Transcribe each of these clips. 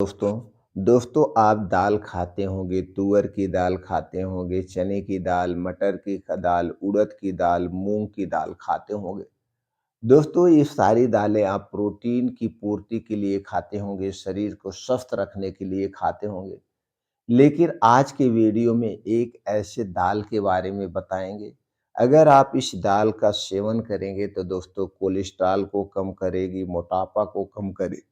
दोस्तों दोस्तों आप दाल खाते होंगे, तुअर की दाल खाते होंगे, चने की दाल, मटर की दाल, उड़द की दाल, मूंग की दाल खाते होंगे। दोस्तों ये सारी दालें आप प्रोटीन की पूर्ति के लिए खाते होंगे, शरीर को स्वस्थ रखने के लिए खाते होंगे। लेकिन आज के वीडियो में एक ऐसे दाल के बारे में बताएंगे, अगर आप इस दाल का सेवन करेंगे तो दोस्तों कोलेस्ट्रॉल को कम करेगी, मोटापा को कम करेगी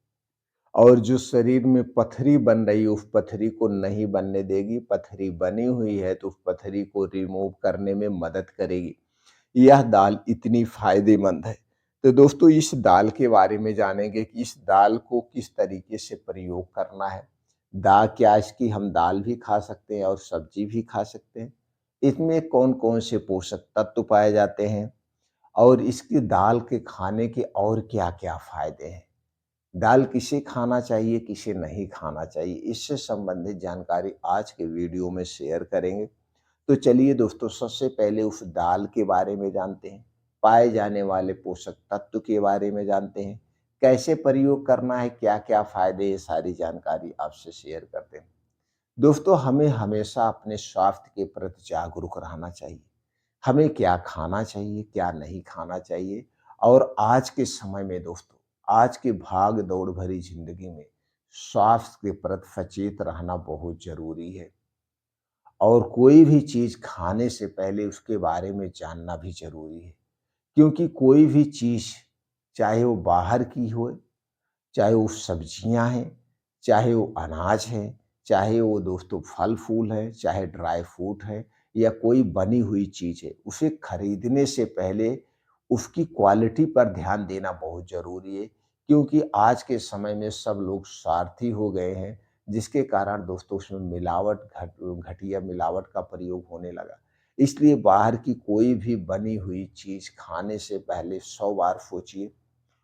और जो शरीर में पथरी बन रही है उस पथरी को नहीं बनने देगी। पथरी बनी हुई है तो उस पथरी को रिमूव करने में मदद करेगी। यह दाल इतनी फायदेमंद है। तो दोस्तों इस दाल के बारे में जानेंगे कि इस दाल को किस तरीके से प्रयोग करना है। क्या इसकी हम दाल भी खा सकते हैं और सब्जी भी खा सकते हैं। इसमें कौन कौन से पोषक तत्व पाए जाते हैं और इसकी दाल के खाने के और क्या क्या फायदे हैं। दाल किसे खाना चाहिए, किसे नहीं खाना चाहिए, इससे संबंधित जानकारी आज के वीडियो में शेयर करेंगे। तो चलिए दोस्तों सबसे पहले उस दाल के बारे में जानते हैं, पाए जाने वाले पोषक तत्व के बारे में जानते हैं, कैसे प्रयोग करना है, क्या-क्या फायदे, ये सारी जानकारी आपसे शेयर करते हैं। दोस्तों हमें हमेशा अपने स्वास्थ्य के प्रति जागरूक रहना चाहिए। हमें क्या खाना चाहिए, क्या नहीं खाना चाहिए और आज के समय में दोस्तों, आज की भाग-दौड़ भरी ज़िंदगी में स्वास्थ्य के प्रति सचेत रहना बहुत ज़रूरी है और कोई भी चीज़ खाने से पहले उसके बारे में जानना भी ज़रूरी है। क्योंकि कोई भी चीज़, चाहे वो बाहर की हो, चाहे वो सब्जियाँ हैं, चाहे वो अनाज है, चाहे वो दोस्तों फल-फूल है, चाहे ड्राई फ्रूट है या कोई बनी हुई चीज़ है, उसे खरीदने से पहले उसकी क्वालिटी पर ध्यान देना बहुत ज़रूरी है। क्योंकि आज के समय में सब लोग स्वार्थी हो गए हैं, जिसके कारण दोस्तों उसमें घटिया मिलावट का प्रयोग होने लगा। इसलिए बाहर की कोई भी बनी हुई चीज़ खाने से पहले 100 बार सोचिए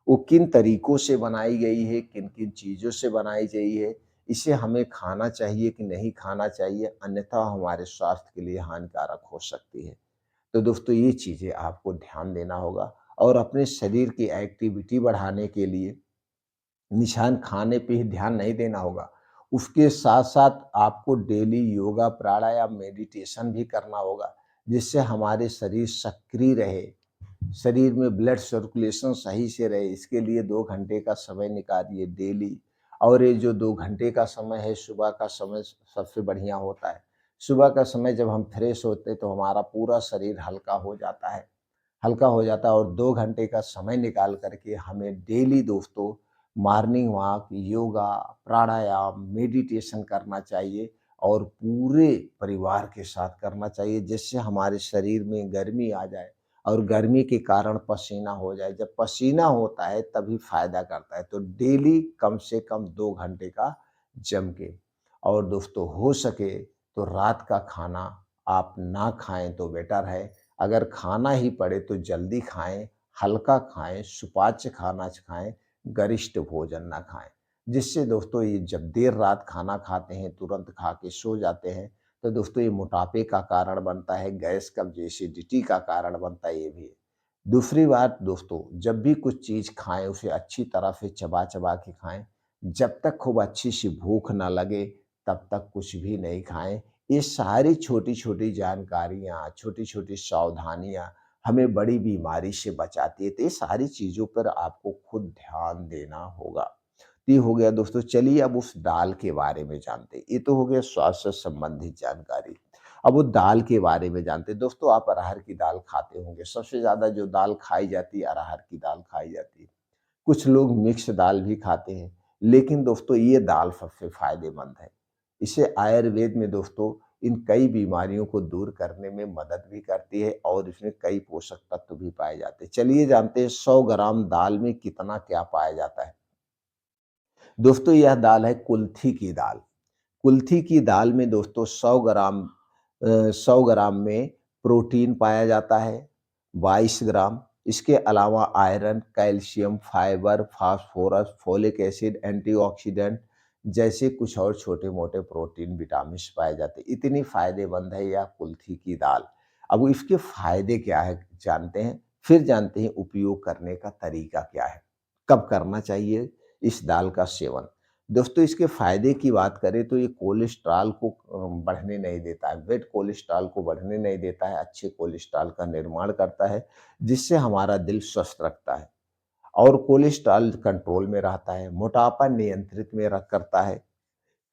वो किन तरीकों से बनाई गई है, किन-किन चीज़ों से बनाई गई है, इसे हमें खाना चाहिए कि नहीं खाना चाहिए, अन्यथा हमारे स्वास्थ्य के लिए हानिकारक हो सकती है। तो दोस्तों ये चीज़ें आपको ध्यान देना होगा और अपने शरीर की एक्टिविटी बढ़ाने के लिए निशान खाने पे ही ध्यान नहीं देना होगा। उसके साथ-साथ आपको डेली योगा, प्राणायाम, मेडिटेशन भी करना होगा, जिससे हमारे शरीर सक्रिय रहे, शरीर में ब्लड सर्कुलेशन सही से रहे। इसके लिए 2 घंटे का समय निकालिए डेली और ये जो 2 घंटे का समय है, सुबह का समय सबसे बढ़िया होता है। सुबह का समय जब हम फ्रेश होते हैं, तो हमारा पूरा शरीर हल्का हो जाता है और 2 घंटे का समय निकाल कर के हमें डेली दोस्तों मॉर्निंग वॉक, योगा, प्राणायाम, मेडिटेशन करना चाहिए और पूरे परिवार के साथ करना चाहिए, जिससे हमारे शरीर में गर्मी आ जाए और गर्मी के कारण पसीना हो जाए। जब पसीना होता है तभी फ़ायदा करता है। तो डेली कम से कम 2 घंटे का जम के और दोस्तों हो सके तो रात का खाना आप ना खाएँ तो बेटर है। अगर खाना ही पड़े तो जल्दी खाएँ, हल्का खाएँ, सुपाच्य खाना खाएँ, गरिष्ठ भोजन ना खाएँ। जिससे दोस्तों ये जब देर रात खाना खाते हैं, तुरंत खा के सो जाते हैं, तो दोस्तों ये मोटापे का कारण बनता है, गैस कब्ज़, एसिडिटी का कारण बनता है, ये भी है। दूसरी बात दोस्तों, जब भी कुछ चीज़ खाएँ उसे अच्छी तरह से चबा-चबा के खाएँ। जब तक खूब अच्छी-सी भूख ना लगे, तब तक कुछ भी नहीं खाएँ। ये सारी छोटी-छोटी जानकारियाँ, छोटी-छोटी सावधानियाँ हमें बड़ी बीमारी से बचाती है। तो ये सारी चीज़ों पर आपको खुद ध्यान देना होगा। ये हो गया दोस्तों। चलिए अब उस दाल के बारे में जानते हैं। ये तो हो गया स्वास्थ्य से संबंधित जानकारी। अब वो दाल के बारे में जानते हैं। दोस्तों आप अरहर की दाल खाते होंगे। सबसे ज़्यादा जो दाल खाई जाती है, अरहर की दाल खाई जाती है। कुछ लोग मिक्स दाल भी खाते हैं, लेकिन दोस्तों ये दाल सबसे फ़ायदेमंद है। इसे आयुर्वेद में दोस्तों इन कई बीमारियों को दूर करने में मदद भी करती है और इसमें कई पोषक तत्व भी पाए जाते हैं। चलिए जानते हैं 100 ग्राम दाल में कितना क्या पाया जाता है। दोस्तों यह दाल है कुल्थी की दाल। कुल्थी की दाल में दोस्तों 100 ग्राम में प्रोटीन पाया जाता है, 22 ग्राम। इसके अलावा iron, calcium, fibre, phosphorus, folic acid, antioxidant जैसे कुछ और छोटे-मोटे प्रोटीन, विटामिन्स पाए जाते हैं। इतनी फ़ायदेमंद है यह कुल्थी की दाल। अब इसके फ़ायदे क्या है जानते हैं, फिर जानते हैं उपयोग करने का तरीका क्या है, कब करना चाहिए इस दाल का सेवन। दोस्तों इसके फ़ायदे की बात करें तो ये कोलेस्ट्रॉल को बढ़ने नहीं देता है, बैड कोलेस्ट्रॉल को बढ़ने नहीं देता है, अच्छे कोलेस्ट्रॉल का निर्माण करता है, जिससे हमारा दिल स्वस्थ रखता है और कोलेस्ट्रॉल कंट्रोल में रहता है, मोटापा नियंत्रित में रख करता है,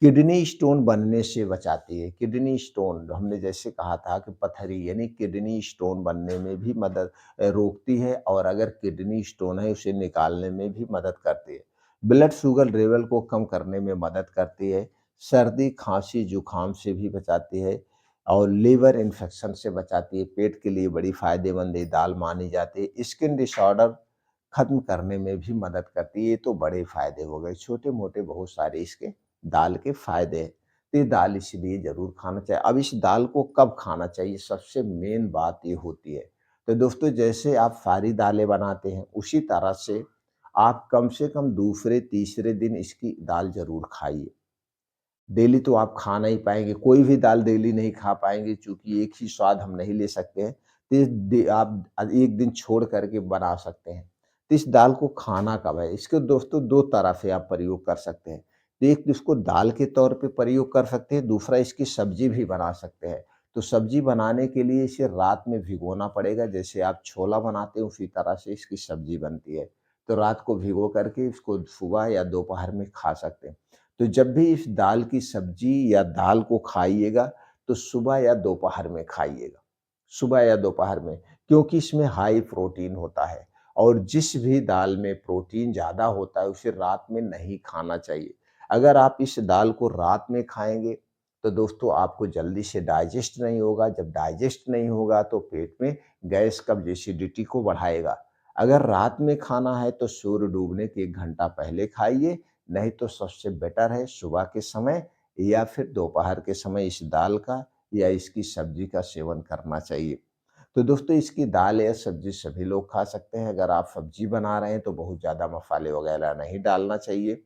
किडनी स्टोन बनने से बचाती है। किडनी स्टोन हमने जैसे कहा था कि पथरी यानी किडनी स्टोन बनने में भी मदद रोकती है और अगर किडनी स्टोन है उसे निकालने में भी मदद करती है। ब्लड शुगर लेवल को कम करने में मदद करती है। सर्दी, खाँसी, जुकाम से भी बचाती है और लिवर इन्फेक्शन से बचाती है। पेट के लिए बड़ी फ़ायदेमंद ये दाल मानी जाती है। स्किन डिसऑर्डर खत्म करने में भी मदद करती है। ये तो बड़े फ़ायदे हो गए, छोटे-मोटे बहुत सारे इसके दाल के फ़ायदे हैं। तो ये दाल इसलिए ज़रूर खाना चाहिए। अब इस दाल को कब खाना चाहिए, सबसे मेन बात ये होती है। तो दोस्तों जैसे आप सारी दालें बनाते हैं, उसी तरह से आप कम से कम दूसरे, तीसरे दिन इसकी दाल ज़रूर खाइए। डेली तो आप खा नहीं पाएँगे, कोई भी दाल डेली नहीं खा पाएँगे चूँकि एक ही स्वाद हम नहीं ले सकते हैं। तो इस दे आप एक दिन छोड़ कर के बना सकते हैं। तो इस दाल को खाना कब है? इसको दोस्तों 2 तरह से आप प्रयोग कर सकते हैं। तो एक इसको दाल के तौर पे प्रयोग कर सकते हैं, दूसरा इसकी सब्ज़ी भी बना सकते हैं। तो सब्ज़ी बनाने के लिए इसे रात में भिगोना पड़ेगा, जैसे आप छोला बनाते हैं उसी तरह से इसकी सब्ज़ी बनती है। तो रात को भिगो कर के इसको सुबह या दोपहर में खा सकते हैं। तो जब भी इस दाल की सब्जी या दाल को खाइएगा, तो सुबह या दोपहर में खाइएगा। सुबह या दोपहर में, क्योंकि इसमें हाई प्रोटीन होता है और जिस भी दाल में प्रोटीन ज़्यादा होता है, उसे रात में नहीं खाना चाहिए। अगर आप इस दाल को रात में खाएँगे, तो दोस्तों आपको जल्दी से डाइजेस्ट नहीं होगा। जब डाइजेस्ट नहीं होगा, तो पेट में गैस, कब्ज़, एसिडिटी को बढ़ाएगा। अगर रात में खाना है, तो सूर्य डूबने के 1 घंटा पहले खाइए, नहीं तो सबसे बेटर है सुबह के समय या फिर दोपहर के समय इस दाल का या इसकी सब्जी का सेवन करना चाहिए। तो दोस्तों इसकी दाल या सब्जी सभी लोग खा सकते हैं। अगर आप सब्जी बना रहे हैं तो बहुत ज़्यादा मसाले वगैरह नहीं डालना चाहिए।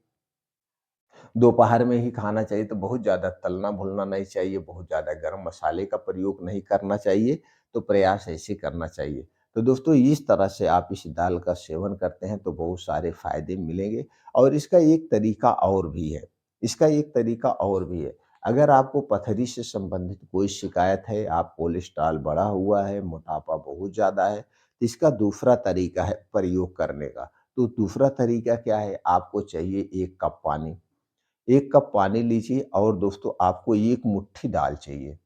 दोपहर में ही खाना चाहिए तो बहुत ज़्यादा तलना-भुनना नहीं चाहिए, बहुत ज़्यादा गरम मसाले का प्रयोग नहीं करना चाहिए, तो प्रयास ऐसे करना चाहिए। तो दोस्तों इस तरह से आप इस दाल का सेवन करते हैं तो बहुत सारे फ़ायदे मिलेंगे और इसका एक तरीका और भी है, इसका एक तरीका और भी है। अगर आपको पथरी से संबंधित कोई शिकायत है, आप कोलेस्ट्रॉल बढ़ा हुआ है, मोटापा बहुत ज़्यादा है, तो इसका दूसरा तरीका है प्रयोग करने का। तो दूसरा तरीका क्या है? आपको चाहिए 1 कप पानी। 1 कप पानी लीजिए और दोस्तों आपको 1 मुट्ठी दाल चाहिए।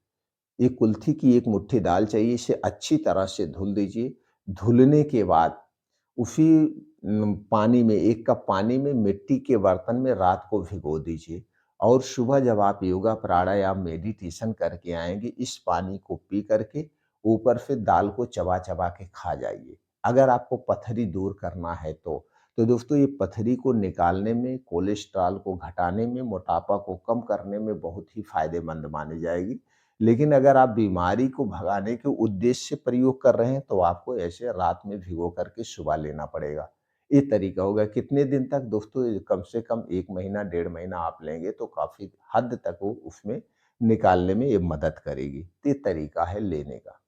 एक कुल्थी की 1 मुट्ठी दाल चाहिए, इसे अच्छी तरह से धुल दीजिए। धुलने के बाद उसी पानी में 1 कप पानी में मिट्टी के बर्तन में रात को भिगो दीजिए और सुबह जब आप योगा, प्राणायाम, मेडिटेशन करके आएँगे, इस पानी को पी करके ऊपर से दाल को चबा-चबा के खा जाइए। अगर आपको पथरी दूर करना है तो। तो दोस्तों ये पथरी को निकालने में, कोलेस्ट्रॉल को घटाने में, मोटापा को कम करने में बहुत ही फ़ायदेमंद मानी जाएगी। लेकिन अगर आप बीमारी को भगाने के उद्देश्य से प्रयोग कर रहे हैं, तो आपको ऐसे रात में भिगो करके सुबह लेना पड़ेगा। ये तरीका होगा। कितने दिन तक दोस्तों? ये कम से कम 1 महीना, 1.5 महीना आप लेंगे तो काफ़ी हद तक वो उसमें निकालने में ये मदद करेगी। तो ये तरीका है लेने का।